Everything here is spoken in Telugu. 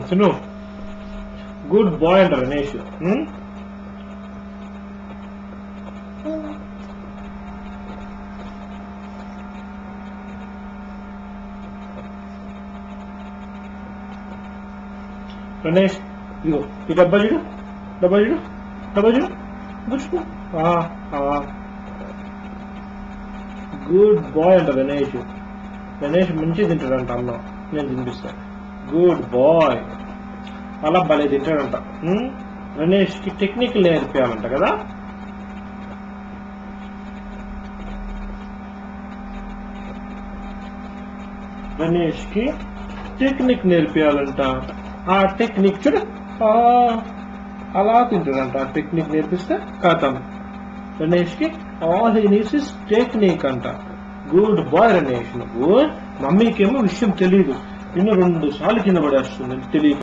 సును గుడ్ బాయ్ అంట గణేష్. గణేష్ ఇదిగో ఈ డబ్బా చూడు, డబ్బా చూడు, డబ్బా చూడు, చూసుకో. గుడ్ బాయ్ అంట గణేష్. గణేష్ మంచిగా తింటాడంట అన్నం, నేను తినిపిస్తాను. గుడ్ బాయ్, అలా భలే తింటాడంట. గణేష్కి టెక్నిక్ నేర్పించాలంట కదా. గణేష్కి టెక్నిక్ నేర్పించాలంట. ఆ టెక్నిక్ చూడు, అలా తింటాడంట. ఆ టెక్నిక్ నేర్పిస్తే కథం. గణేష్కి all he needs is technique అంట. Good boy Ganesh. నువ్వు మమ్మీకేమో విషయం తెలియదు, నిన్ను 2 సార్లు కింద పడేస్తుంది తెలియక.